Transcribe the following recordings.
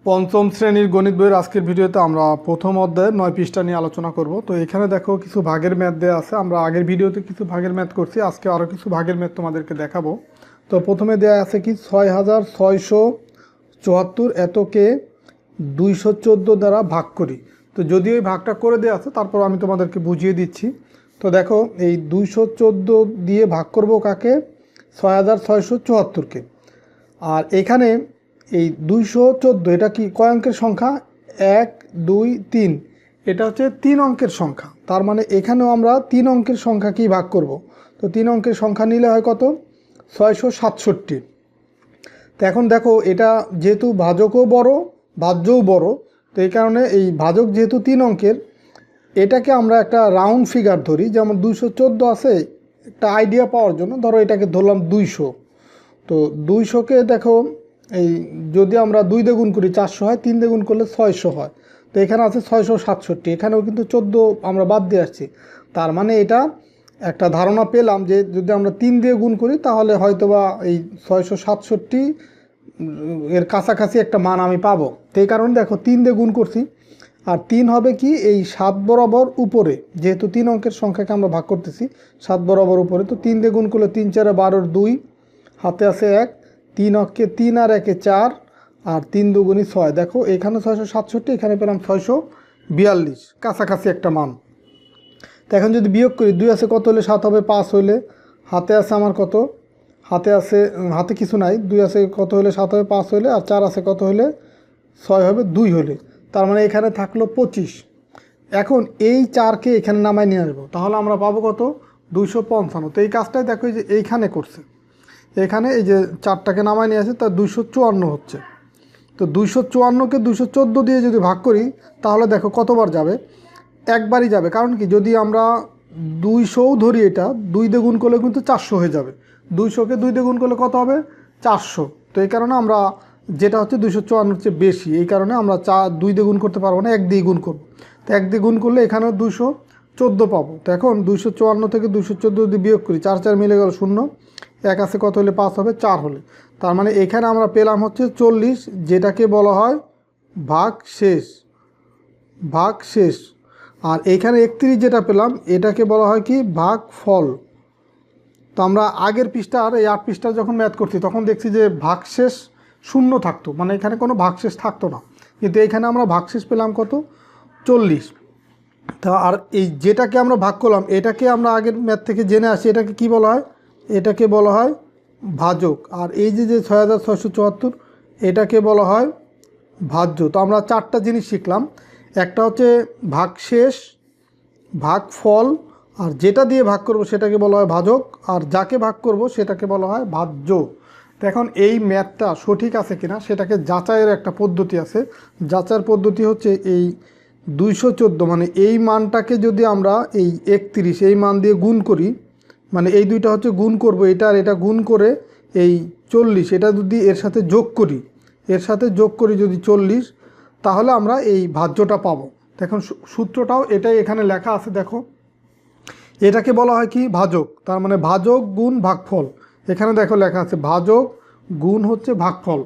পঞ্চম শ্রেণীর গণিত বইয়ের আজকের ভিডিওতে আমরা প্রথম অধ্যায়ের 9 পৃষ্ঠা নিয়ে আলোচনা করব। তো এখানে দেখো কিছু ভাগের ম্যাথ দেওয়া আছে। আমরা আগের ভিডিওতে কিছু ভাগের ম্যাথ করছি, আজকে আরও কিছু ভাগের ম্যাথ তোমাদেরকে দেখাবো। তো প্রথমে দেওয়া আছে কি 6674 এতকে 214 দ্বারা ভাগ করি। তো যদিও এই ভাগটা করে দেওয়া আছে, তারপর আমি তোমাদেরকে বুঝিয়ে দিচ্ছি। তো দেখো এই 214 দিয়ে ভাগ করব কাকে? 6674কে। আর এখানে এই 214 এটা কি কয় অঙ্কের সংখ্যা? 1 2 3, এটা হচ্ছে 3 অঙ্কের সংখ্যা। তার মানে এখানেও আমরা 3 অঙ্কের সংখ্যাকেই ভাগ করব। তো 3 অঙ্কের সংখ্যা নিলে হয় কত? 667। তো এখন দেখো এটা যেহেতু ভাজকও বড় ভাজ্যও বড়, তো এই কারণে এই ভাজক যেহেতু 3 অঙ্কের, এটাকে আমরা একটা রাউন্ড ফিগার ধরি। যেমন 214 আছে, একটা আইডিয়া পাওয়ার জন্য ধরো এটাকে ধরলাম 200। তো 200কে দেখো এই যদি আমরা 2 দিয়ে গুণ করি 400 হয়, 3 দিয়ে গুণ করলে 600 হয়। তো এখানে আছে 667, এখানেও কিন্তু 14 আমরা বাদ দিয়ে আসছি। তার মানে এটা একটা ধারণা পেলাম যে যদি আমরা 3 দিয়ে গুণ করি তাহলে হয়তোবা এই 667 এর কাছাকাছি একটা মান আমি পাবো। তো এই কারণে দেখো 3 দিয়ে গুণ করছি। আর 3 হবে কি এই 7 বরাবর উপরে, যেহেতু 3 অঙ্কের সংখ্যাকে আমরা ভাগ করতেছি 7 বরাবর উপরে। তো 3 দিয়ে গুণ করলে 3 4 12 2, হাতে আছে 1, 3 অক্ষে 3 আর 1 4, আর 3 দুগুণী 6। দেখো এখানে 667, এখানে পেলাম 642, কাছাকাছি একটা মান। তো এখন যদি বিয়োগ করি 2 আছে কত হলে 7 হবে? 5 হইলে। হাতে আছে আমার কত? হাতে কিছু নাই। 2 আছে কত হলে 7 হবে? 5 হইলে। আর 4 আছে কত হলে? 6 হবে 2 হলে। তার মানে এখানে থাকলো 25। এখন এই 4কে এখানে নামায় নিয়ে আসবো, তাহলে আমরা পাবো কত? 255। তো এই কাজটাই দেখো যে এইখানে করছে। এখানে এই যে 4টাকে নামায় নিয়ে আসে, তার 254 হচ্ছে। তো 254কে 214 দিয়ে যদি ভাগ করি তাহলে দেখো কতবার যাবে? একবারই যাবে। কারণ কি, যদি আমরা 200ও ধরি, এটা 2 দিয়ে গুণ করলে কিন্তু 400 হয়ে যাবে। 200কে 2 দিয়ে গুণ করলে কত হবে? 400। তো এই কারণে আমরা যেটা হচ্ছে 254 হচ্ছে বেশি, এই কারণে আমরা 2 দিয়ে গুণ করতে পারবো না, 1 দিয়ে গুণ করবো। তো 1 দিয়ে গুণ করলে এখানেও 214 পাবো। তো এখন 254 থেকে 214 যদি বিয়োগ করি, 4 4 মিলে গেল 0, 1 আছে কত হলে? 5 হবে 4 হলে। তার মানে এখানে আমরা পেলাম হচ্ছে 40, যেটাকে বলা হয় ভাগ শেষ। ভাগ শেষ। আর এইখানে 31 যেটা পেলাম, এটাকে বলা হয় কি? ভাগ ফল। তো আমরা আগের পৃষ্ঠার এই 8 পৃষ্ঠা যখন ম্যাথ করছি তখন দেখছি যে ভাগশেষ শূন্য থাকতো, মানে এখানে কোনো ভাগশেষ থাকতো না। কিন্তু এইখানে আমরা ভাগশেষ পেলাম কত? 40। তা আর এই যেটাকে আমরা ভাগ করলাম, এটাকে আমরা আগের ম্যাথ থেকে জেনে আসি, এটাকে কি বলা হয়? এটাকে বলা হয় ভাজক। আর এই যে 6674, এটাকে বলা হয় ভাজ্য। তো আমরা 4টা জিনিস শিখলাম। একটা হচ্ছে ভাগশেষ, ভাগফল, আর যেটা দিয়ে ভাগ করব সেটাকে বলা হয় ভাজক, আর যাকে ভাগ করব সেটাকে বলা হয় ভাজ্য। তো এখন এই ম্যাথটা সঠিক আছে কিনা সেটাকে যাচাইয়ের একটা পদ্ধতি আছে। যাচাইয়ের পদ্ধতি হচ্ছে এই 214, মানে এই মানটাকে যদি আমরা এই 31 এই মান দিয়ে গুণ করি, মানে এই দুইটা হচ্ছে গুণ করব, এটা আর এটা গুণ করে এই 40 এটা যদি এর সাথে যোগ করি, যদি 40, তাহলে আমরা এই ভাজ্যটা পাবো। দেখুন সূত্রটাও এটাই এখানে লেখা আছে। দেখো এটাকে বলা হয় কি? ভাজক। তার মানে ভাজক গুণ ভাগফল। এখানে দেখো লেখা আছে ভাজক গুণ হচ্ছে ভাগফল,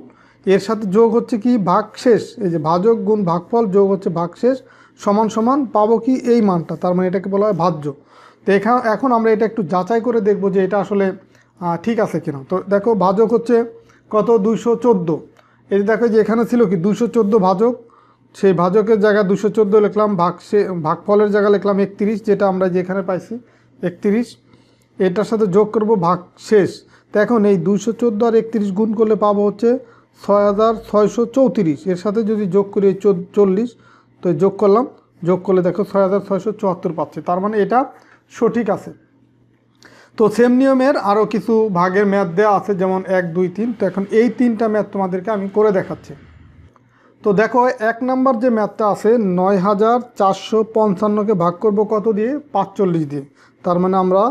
এর সাথে যোগ হচ্ছে কি? ভাগশেষ। এই যে ভাজক গুণ ভাগফল যোগ হচ্ছে ভাগশেষ সমান সমান পাবো কি? এই মানটা। তার মানে এটাকে বলা হয় ভাজ্য। তো এখন আমরা এটা একটু যাচাই করে দেখব যে এটা আসলে ঠিক আছে কিনা। তো দেখো ভাজক হচ্ছে কত? 214। এই যে দেখো যে এখানে ছিল কি 214 ভাজক, সেই ভাজকের জায়গায় 214 লিখলাম, ভাগফলের জায়গায় লিখলাম 31, যেটা আমরা যেখানে পাইছি 31। এটার সাথে যোগ করব ভাগশেষ। তো এখন এই 214 আর 31 গুণ করলে পাবো হচ্ছে 6634। এর সাথে যদি যোগ করি 40, তো যোগ করলাম, যোগ করলে দেখো 6674 পাচ্ছে। তার মানে এটা সঠিক আছে। তো সেম নিয়মের আরও কিছু ভাগের ম্যাথ দেওয়া আছে, যেমন 1 2 3। তো এখন এই 3টা ম্যাথ তোমাদেরকে আমি করে দেখাচ্ছি। তো দেখো 1 নাম্বার যে ম্যাথটা আছে, 9455কে ভাগ করব কত দিয়ে? 45 দিয়ে। তার মানে আমরা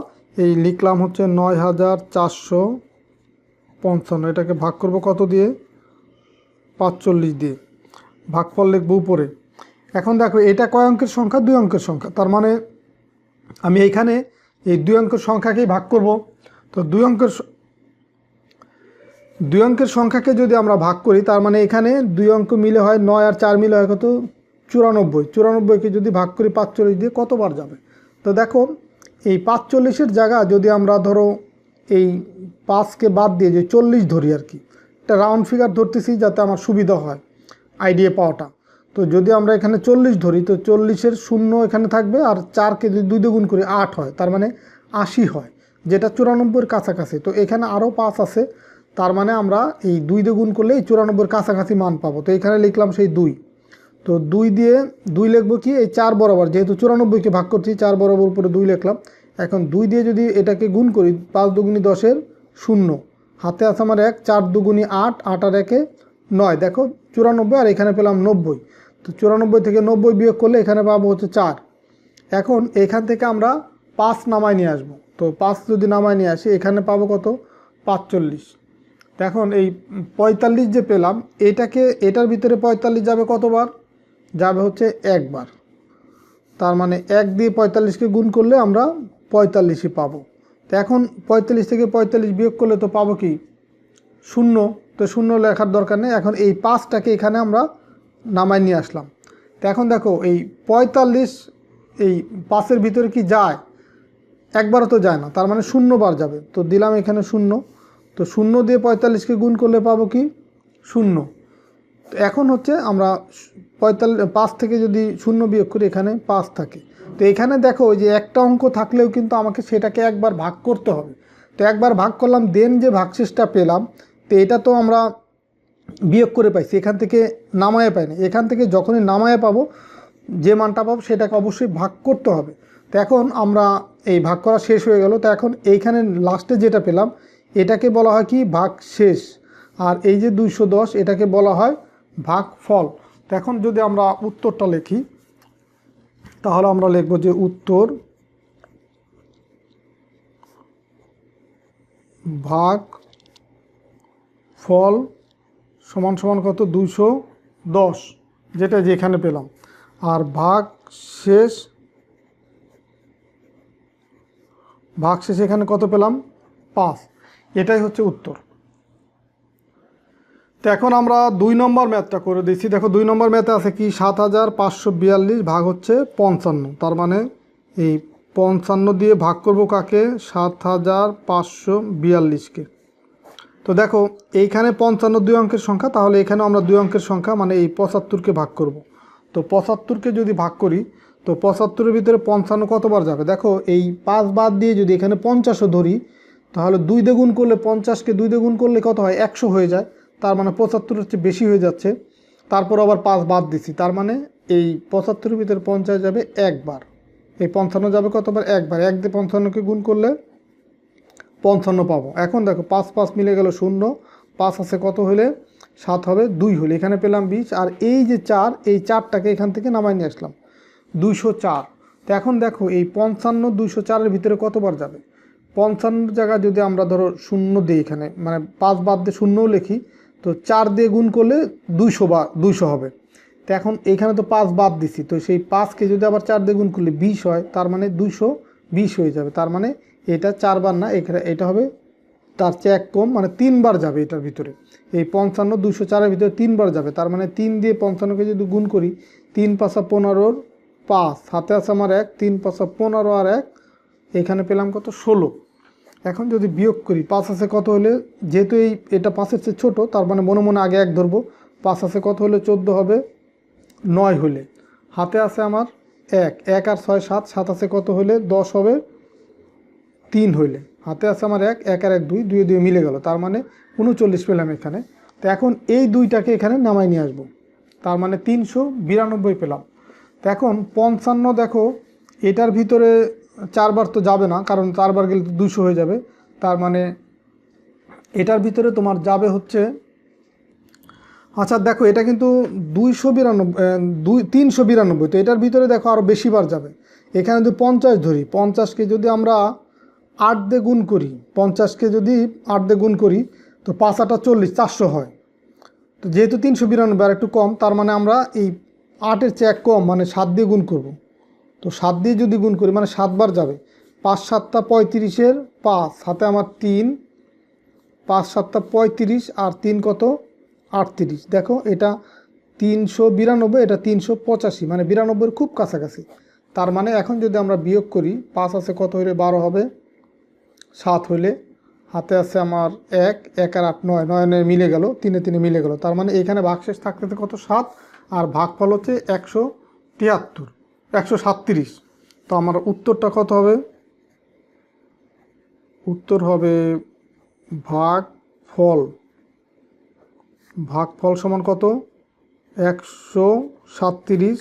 এই লিখলাম হচ্ছে 9455, এটাকে ভাগ করব কত দিয়ে? 45 দিয়ে। ভাগফল লিখবো উপরে। এখন দেখো এটা কয় অঙ্কের সংখ্যা? 2 অঙ্কের সংখ্যা। তার মানে আমি এইখানে এই 2 অঙ্কের সংখ্যাকেই ভাগ করব। তো 2 অঙ্কের দুই অঙ্কের সংখ্যাকে যদি আমরা ভাগ করি তার মানে এখানে দুই অঙ্ক মিলে হয় 9 আর 4 মিলে হয় কত 94। 94কে যদি ভাগ করি 45 দিয়ে কতবার যাবে? তো দেখো এই 45-এর জায়গা যদি আমরা ধরো এই 5কে বাদ দিয়ে যে 40 ধরি আর কি, একটা রাউন্ড ফিগার ধরতেছি যাতে আমার সুবিধা হয় আইডিয়া পাওয়াটা। তো যদি আমরা এখানে 40 ধরি তো 40-এর শূন্য এখানে থাকবে, আর 4কে যদি 2 দিয়ে গুণ করি 8 হয়, তার মানে 80 হয়, যেটা 94-এর কাছাকাছি। তো এখানে আরও 5 আছে, তার মানে আমরা এই 2 দিয়ে গুণ করলে এই 94-এর কাছাকাছি মান পাবো। তো এখানে লিখলাম সেই 2। তো 2 দিয়ে 2 লিখবো কি এই 4 বরাবর, যেহেতু 94কে ভাগ করছি 4 বরাবর উপরে 2 লিখলাম। এখন 2 দিয়ে যদি এটাকে গুণ করি 5 দুগুণি 10-এর 0, হাতে আছে আমার 1, 4 দুগুণি 8, 8 আর 1-এ 9, দেখো 94 আর এখানে পেলাম 90। তো 94 থেকে 90 বিয়োগ করলে এখানে পাবো হচ্ছে 4। এখন এখান থেকে আমরা 5 নামায় নিয়ে আসবো। তো 5 যদি নামায় নিয়ে আসি এখানে পাবো কত 45। এখন এই 45 যে পেলাম এটার ভিতরে 45 যাবে কতবার? যাবে হচ্ছে একবার। তার মানে 1 দিয়ে 45কে গুণ করলে আমরা 45ই পাবো। তো এখন 45 থেকে 45 বিয়োগ করলে তো পাবো কি 0। তো 0 লেখার দরকার নেই। এখন এই 5টাকে এখানে আমরা নামায় নিয়ে আসলাম। তো এখন দেখো এই 45 এই 5-এর ভিতরে কি যায়? একবারও তো যায় না, তার মানে 0 বার যাবে। তো দিলাম এখানে 0। তো 0 দিয়ে 45কে গুণ করলে পাবো কি 0। তো এখন হচ্ছে আমরা 5 থেকে যদি 0 বিয়োগ করি এখানে 5 থাকে। তো এখানে দেখো ওই যে একটা অঙ্ক থাকলেও কিন্তু আমাকে সেটাকে একবার ভাগ করতে হবে। তো একবার ভাগ করলাম, দেন যে ভাগশেষটা পেলাম, তো এটা তো আমরা বিয়োগ করে পাইছি, এখান থেকে নামায়ে পাইনি। এখান থেকে যখনই নামায়ে পাবো যে মানটা পাবো সেটাকে অবশ্যই ভাগ করতে হবে। তো এখন আমরা এই ভাগ করা শেষ হয়ে গেল। তো এখন এইখানে লাস্টে যেটা পেলাম এটাকে বলা হয় কি ভাগ শেষ, আর এই যে 210 এটাকে বলা হয় ভাগ ফল। তো এখন যদি আমরা উত্তরটা লিখি তাহলে আমরা লিখব যে উত্তর ভাগ ফল সমান সমান কত 210, যেটা যেখানে পেলাম, আর ভাগ শেষ এখানে কত পেলাম 5। এটাই হচ্ছে উত্তর। তো এখন আমরা 2 নম্বর ম্যাথটা করে দিচ্ছি। দেখো 2 নম্বর ম্যাথে আছে কি 7542 ভাগ হচ্ছে 55। তার মানে এই 55 দিয়ে ভাগ করব কাকে 7542-কে। তো দেখো এইখানে 55 2 অঙ্কের সংখ্যা, তাহলে এখানেও আমরা 2 অঙ্কের সংখ্যা মানে এই 75-কে ভাগ করব। তো 75-কে যদি ভাগ করি তো 75-এর ভিতরে 55 কতবার যাবে? দেখো এই 5 বাদ দিয়ে যদি এখানে 50ও ধরি তাহলে 2 দিয়ে গুণ করলে 50-কে 2 দিয়ে গুণ করলে কত হয় 100 হয়ে যায়। তার মানে 75-এর চেয়ে বেশি হয়ে যাচ্ছে। তারপর আবার 5 বাদ দিছি, তার মানে এই 75-এর ভিতরে 50 যাবে একবার। এই 55 যাবে কতবার? একবার। 1 দিয়ে 55-কে গুণ করলে 55 পাবো। এখন দেখো 5 5 মিলে গেল 0, 5 আছে কত হলে 7 হবে 2 হলে এখানে পেলাম 20, আর এই যে 4 এই 4টাকে এখান থেকে নামাই নিয়ে আসলাম 204। তো এখন দেখো এই 55 204-এর ভিতরে কতবার যাবে? 55 জায়গায় যদি আমরা ধরো 0 দিই এখানে, মানে 5 বাদ দিয়ে 0ও লিখি, তো 4 দিয়ে গুণ করলে 200 বা 200 হবে। তো এখন এখানে তো 5 বাদ দিছি, তো সেই 5কে যদি আবার 4 দিয়ে গুণ করলে 20 হয়, তার মানে 220 হয়ে যাবে। তার মানে এটা 4 বার না, এটা হবে তার চেয়ে 1 কম, মানে 3 বার যাবে এটার ভিতরে। এই 55 204-এর ভিতরে 3 বার যাবে। তার মানে 3 দিয়ে 55-কে যদি গুণ করি 3 5 15-র 5, হাতে আছে আমার 1, 3 5 15 আর 1, এখানে পেলাম কত 16। এখন যদি বিয়োগ করি 5 আছে কত হলে, যেহেতু এটা 5-এর চেয়ে ছোটো, তার মানে মনে মনে আগে 1 ধরবো। 5 আছে কত হলে 14 হবে 9 হলে, হাতে আছে আমার 1, 1 আর 6 7, 7 আছে কত হলে 10 হবে 3 হইলে, হাতে আছে আমার 1, 1 আর 1 2, 2 2 মিলে গেল, তার মানে 39 পেলাম এখানে। তো এখন এই 2টাকে এখানে নামাই নিয়ে আসবো, তার মানে 392 পেলাম। তো এখন 55 দেখো এটার ভিতরে 4 বার তো যাবে না, কারণ 4 বার গেলে তো 200 হয়ে যাবে। তার মানে এটার ভিতরে তোমার যাবে হচ্ছে, আচ্ছা দেখো এটা কিন্তু 392, তো এটার ভিতরে দেখো আরও বেশি বার যাবে। এখানে যদি 50 ধরি, 50-কে যদি আমরা 8 দিয়ে গুণ করি, 50-কে যদি 8 দিয়ে গুণ করি তো 5 8 40, 400 হয়। তো যেহেতু 392 আর একটু কম, তার মানে আমরা এই 8-এর চেয়ে 1 কম মানে 7 দিয়ে গুণ করব। তো 7 দিয়ে যদি গুণ করি মানে 7 বার যাবে, 5 7 35-এর 5, হাতে আমার 3, 5 7 35 আর 3 কত 38। দেখো এটা 392, এটা 385, মানে 92-এর খুব কাছাকাছি। তার মানে এখন যদি আমরা বিয়োগ করি, 5 আছে কত হইলে 12 হবে, 7 হইলে হাতে আছে আমার 1 1 আর 8 9 9 মিলে গেল, 3 3 মিলে গেল। তার মানে এখানে ভাগশেষ থাকতেছে কত 7, আর ভাগফল হচ্ছে 173 137। তো আমার উত্তরটা কত হবে? উত্তর হবে ভাগফল সমান কত 137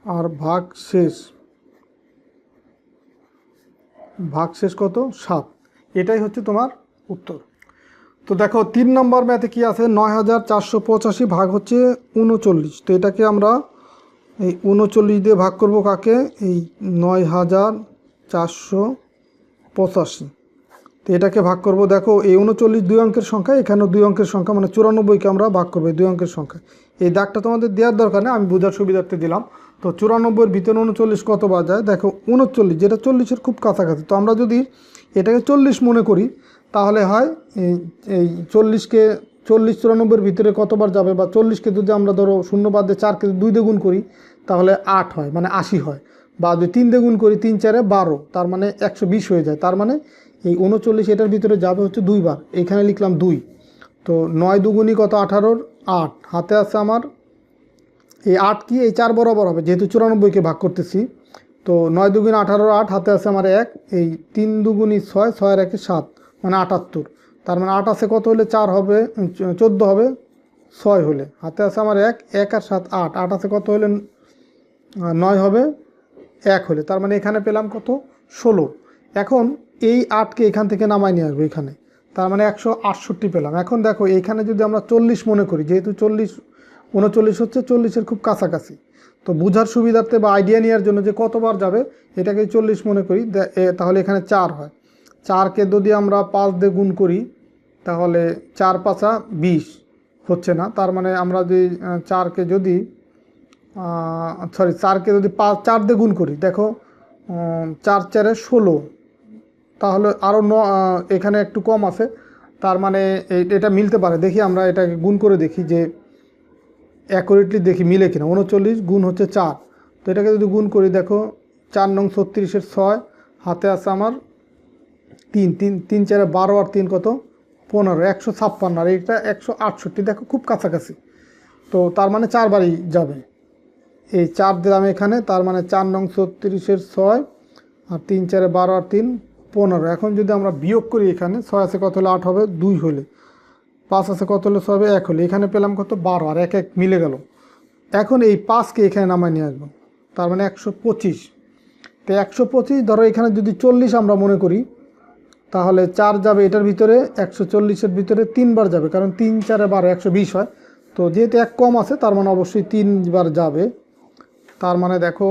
আর ভাগশেষ কত 7। এটাই হচ্ছে তোমার উত্তর। তো দেখো 3 নম্বর ম্যাথে কি আছে, 9485 ভাগ হচ্ছে 39। তো এটাকে আমরা এই 39 দিয়ে ভাগ করব কাকে, এই 9485। তো এটাকে ভাগ করব, দেখো এই 39 2 অঙ্কের সংখ্যা, এখানেও 2 অঙ্কের সংখ্যা, মানে 94কে আমরা ভাগ করবো এই 2 অঙ্কের সংখ্যা। এই দাগটা তোমাদের দেওয়ার দরকার নেই, আমি বোঝার সুবিধার্থে দিলাম। তো 94-এর ভিতরে 39 কতবার যায়, দেখো 39, যেটা 40-এর খুব কাছাকাছি। তো আমরা যদি এটাকে 40 মনে করি, তাহলে হয় এই 40-কে 40 94-এর ভিতরে কতবার যাবে, বা 40-কে যদি আমরা ধরো 0 বাদ দিয়ে 4-কে 2 দিয়ে গুণ করি, তাহলে 8 হয়, মানে 80 হয়। বা যদি 3 দিয়ে গুণ করি, 3 4-এ 12, তার মানে 120 হয়ে যায়। তার মানে এই 39 এটার ভিতরে যাবে হচ্ছে 2 বার, এখানে লিখলাম 2। তো 9 দুগুণি কত 18-র 8, হাতে আছে আমার এই 8 কি এই 4 বরাবর হবে, যেহেতু 94-কে ভাগ করতেছি। তো 9 দুগুণি 18-র 8, হাতে আছে আমার 1, এই 3 দুগুণি 6, 6 আর 1 7, মানে 78। তার মানে 8 আছে কত হলে 4 হবে, 14 হবে 6 হলে, হাতে আছে আমার 1 1 আর 7 8, 8 আছে কত হলে 9 হবে 1 হলে। তার মানে এখানে পেলাম কত 16। এখন এই 8-কে এখান থেকে নামাই নিয়ে আসবো এখানে, তার মানে 168 পেলাম। এখন দেখো এইখানে যদি আমরা 40 মনে করি, যেহেতু 39 হচ্ছে 40-এর খুব কাছাকাছি, তো বোঝার সুবিধার্থে বা আইডিয়া নেওয়ার জন্য যে কতবার যাবে এটাকে 40 মনে করি, তাহলে এখানে 4 হয়। 4-কে যদি আমরা 5 দিয়ে গুণ করি, তাহলে 4 5 20 হচ্ছে না। তার মানে আমরা যদি 4-কে যদি 4-কে যদি 4 দিয়ে গুণ করি, দেখো 4 4-এ 16, তাহলে আরও এখানে একটু কম আছে। তার মানে এটা মিলতে পারে, দেখি আমরা এটাকে গুণ করে দেখি যে অ্যাকুরেটলি দেখি মিলে কিনা। 39 গুণ হচ্ছে 4, তো এটাকে যদি গুণ করি, দেখো 4 নং 36-এর 6, হাতে আছে আমার 3 3 3 4-এ 12 আর 3 কত 15, 156, আর এটা 168। দেখো খুব কাছাকাছি। তো তার মানে 4 বারই যাবে, এই 4 দিলাম এখানে। তার মানে 4 নং 36-এর 6 আর 3 4-এ 12 আর 3 15। এখন যদি আমরা বিয়োগ করি, এখানে 6 আছে কত হলে 8 হবে 2 হলে, 5 আছে কত হলে 6 হবে 1 হলে, এখানে পেলাম কত 12, আর 1 1 মিলে গেল। এখন এই 5-কে এখানে নামায় নিয়ে আসবো, তার মানে 125। তো 125 ধরো এখানে যদি 40 আমরা মনে করি, তাহলে 4 যাবে এটার ভিতরে, 140-এর ভিতরে 3 বার যাবে, কারণ 3 4-এ 12 120 হয়। তো যেহেতু 1 কম আছে, তার মানে অবশ্যই 3 বার যাবে। তার মানে দেখো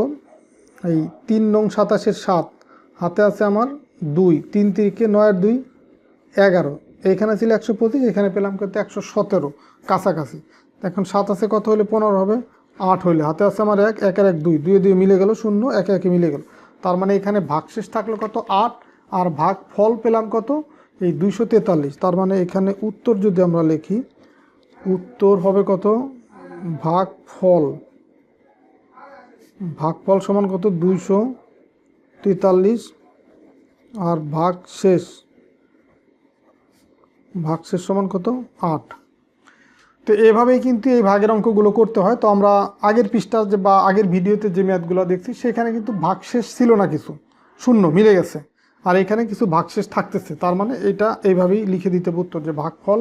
এই 3 নং 27-এর 7, হাতে আছে আমার 2, 3 3-কে 9 আর 2 11, এইখানে ছিল 125, এখানে পেলাম কত 117, কাছাকাছি। এখন 7 আছে কত হলে 15 হবে 8 হইলে, হাতে আছে আমার 1 1 আর 1 2, 2 2 মিলে গেল 0, 1 1 মিলে গেল। তার মানে এখানে ভাগশেষ থাকলো কত 8, আর ভাগফল পেলাম কত এই 243। তার মানে এখানে উত্তর যদি আমরা লিখি, উত্তর হবে কত, ভাগফল সমান কত 243, আর ভাগশেষ সমান কত 8। তো এভাবেই কিন্তু এই ভাগের অঙ্কগুলো করতে হয়। তো আমরা আগের পৃষ্ঠা বা আগের ভিডিওতে যে ম্যাথগুলো দেখছি, সেখানে কিন্তু ভাগশেষ ছিল না, কিছু শূন্য মিলে গেছে, আর এখানে কিছু ভাগশেষ থাকতেছে। তার মানে এটা এইভাবেই লিখে দিতে হবে উত্তর, যে ভাগফল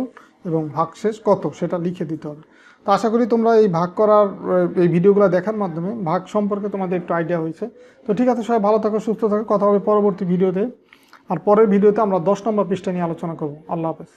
এবং ভাগশেষ কত সেটা লিখে দিতে হবে। তো আশা করি তোমরা এই ভাগ করার এই ভিডিওগুলো দেখার মাধ্যমে ভাগ সম্পর্কে তোমাদের একটু আইডিয়া হয়েছে। তো ঠিক আছে, সবাই ভালো থাকো, সুস্থ থাকো, কথা হবে পরবর্তী ভিডিওতে। আর পরের ভিডিওতে আমরা 10 নম্বর পৃষ্ঠা নিয়ে আলোচনা করব। আল্লাহ হাফেজ।